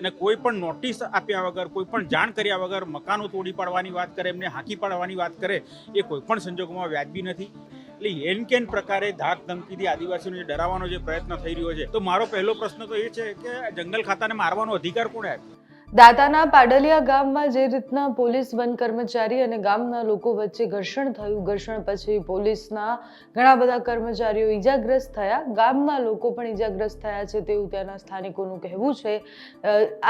અને કોઈ પણ નોટિસ આપ્યા વગર, કોઈ પણ જાણ કર્યા વગર મકાનો તોડી પાડવાની વાત કરે, એમને હાંકી પાડવાની વાત કરે, એ કોઈ પણ સંજોગોમાં વ્યાજબી નથી. એટલે એન કેન પ્રકારે ધાક ધમકીથી આદિવાસીઓને ડરાવવાનો જે પ્રયત્ન થઈ રહ્યો છે, તો મારો પહેલો પ્રશ્ન તો એ છે કે જંગલ ખાતાને મારવાનો અધિકાર કોણે આપ્યો? દાતાના પાડલિયા ગામમાં જે રીતના પોલીસ વન કર્મચારી અને ગામના લોકો વચ્ચે ઘર્ષણ થયું, ઘર્ષણ પછી પોલીસના ઘણા બધા કર્મચારીઓ ઈજાગ્રસ્ત થયા, ગામના લોકો પણ ઈજાગ્રસ્ત થયા છે તેવું ત્યાંના સ્થાનિકોનું કહેવું છે.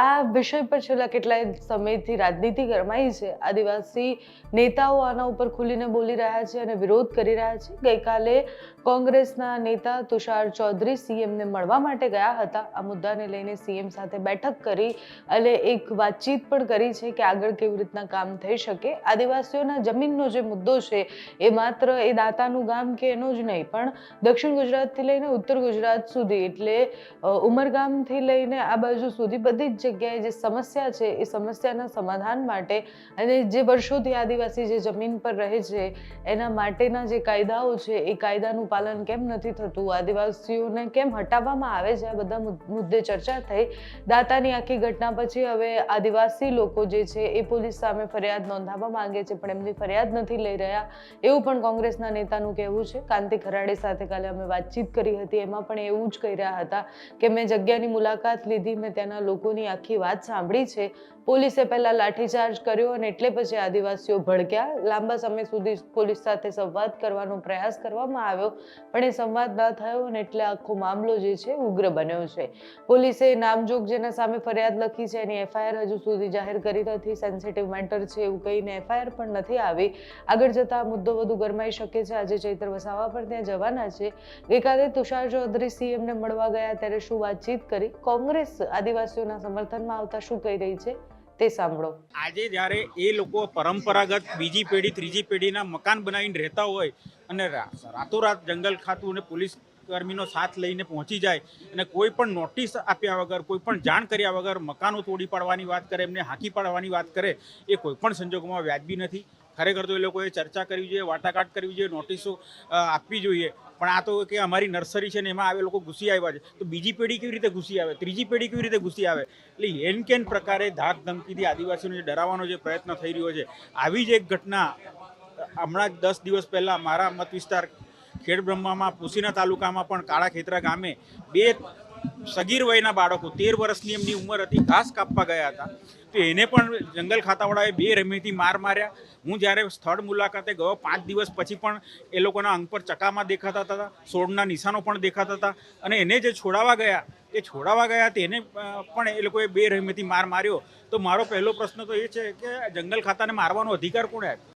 આ વિષય પર છેલ્લા કેટલાય સમયથી રાજનીતિ ગરમાઈ છે. આદિવાસી નેતાઓ આના ઉપર ખુલીને બોલી રહ્યા છે અને વિરોધ કરી રહ્યા છે. ગઈકાલે કોંગ્રેસના નેતા તુષાર ચૌધરી સીએમને મળવા માટે ગયા હતા. આ મુદ્દાને લઈને સીએમ સાથે બેઠક કરી અને એક વાતચીત પણ કરી છે કે આગળ કેવી રીતના કામ થઈ શકે. આદિવાસીઓના જમીનનો જે મુદ્દો છે એ માત્ર એ દાતાનું ગામ કે એનો જ નહીં, પણ દક્ષિણ ગુજરાતથી લઈને ઉત્તર ગુજરાત સુધી, એટલે ઉમરગામથી લઈને આ બાજુ સુધી બધી જ જગ્યાએ જે સમસ્યા છે એ સમસ્યાના સમાધાન માટે અને જે વર્ષોથી આદિવાસી જે જમીન પર રહે છે એના માટેના જે કાયદાઓ છે એ કાયદાનું પાલન કેમ નથી થતું, આદિવાસીઓને કેમ હટાવવામાં આવે છે, આ બધા મુદ્દે ચર્ચા થઈ. દાતાની આખી ઘટના પછી હવે આદિવાસી લોકો જે છે એ પોલીસ સામે ફરિયાદ નોંધાવવા માંગે છે, પણ એમની ફરિયાદ નથી લઈ રહ્યા એવું પણ કોંગ્રેસના નેતાનું કહેવું છે. કાંતિ ખરાડે સાથે કાલે અમે વાતચીત કરી હતી, એમાં પણ એવું જ કહી રહ્યા હતા કે મેં જગ્યાની મુલાકાત લીધી, મેં ત્યાંના લોકોની આખી વાત સાંભળી છે. પોલીસે પહેલા લાઠીચાર્જ કર્યો અને એટલે પછી આદિવાસીઓ ભડક્યા. લાંબા સમય સુધી પોલીસ સાથે સંવાદ કરવાનો પ્રયાસ કરવામાં આવ્યો, પણ એ સંવાદ ન થયો અને એટલે આખો મામલો જે છે ઉગ્ર બન્યો છે. પોલીસે નામજોગ જેના સામે ફરિયાદ લખી છે એની એફઆઈઆર હજુ સુધી જાહેર કરી નથી. સેન્સિટિવ મેટર છે એવું કહીને એફઆઈઆર પણ નથી આવી. આગળ જતા આ મુદ્દો વધુ ગરમાઈ શકે છે. આજે ચૈત્ર વસાવા પણ ત્યાં જવાના છે. ગઈકાલે તુષાર ચૌધરી સીએમને મળવા ગયા ત્યારે શું વાતચીત કરી, કોંગ્રેસ આદિવાસીઓના સમર્થનમાં આવતા શું કહી રહી છે તે સાંભળો. આજે જ્યારે એ લોકો પરંપરાગત બીજી પેઢી ત્રીજી પેઢીના મકાન બનાવીને રહેતા હોય અને રાતોરાત જંગલ ખાતું અને પોલીસ કર્મીનો સાથ લઈને પહોંચી જાય અને કોઈ પણ નોટિસ આપ્યા વગર, કોઈ પણ જાણ કર્યા વગર મકાનો તોડી પાડવાની વાત કરે, એમને હાંકી પાડવાની વાત કરે, એ કોઈ પણ સંજોગોમાં વ્યાજબી નથી. ખરેખર તો એ લોકોએ ચર્ચા કરવી જોઈએ, વાટાઘાટ કરવી જોઈએ, નોટિસો આપવી જોઈએ. પણ આ તો કે અમારી નર્સરી છે ને એમાં આવે લોકો ઘૂસી આવ્યા છે, તો બીજી પેઢી કેવી રીતે ઘૂસી આવે, ત્રીજી પેઢી કેવી રીતે ઘૂસી આવે? એટલે એન કેન પ્રકારે ધાક ધમકીથી આદિવાસીઓને ડરાવવાનો જે પ્રયત્ન થઈ રહ્યો છે, આવી જ એક ઘટના હમણાં જ 10 દિવસ પહેલાં મારા મત વિસ્તાર ખેડબ્રહ્મામાં પુસીના તાલુકામાં પણ કાળા ખેતરા ગામે બે સગીર વયના બાળકો 13 વર્ષની એમની ઉંમર હતી, ઘાસ કાપવા ગયા હતા, તો એને પણ જંગલ ખાતાવાળાએ બે રમીથી માર્યા. હું જ્યારે સ્થળ મુલાકાતે ગયો 5 દિવસ પછી પણ એ લોકોના અંગ પર ચકામાં દેખાતા હતા, સોળના નિશાનો પણ દેખાતા હતા, અને એને જે છોડાવવા ગયા તેને પણ એ લોકોએ બે રમીથી માર્યો. તો મારો પહેલો પ્રશ્ન તો એ છે કે જંગલ ખાતાને મારવાનો અધિકાર કોણે આપ્યો?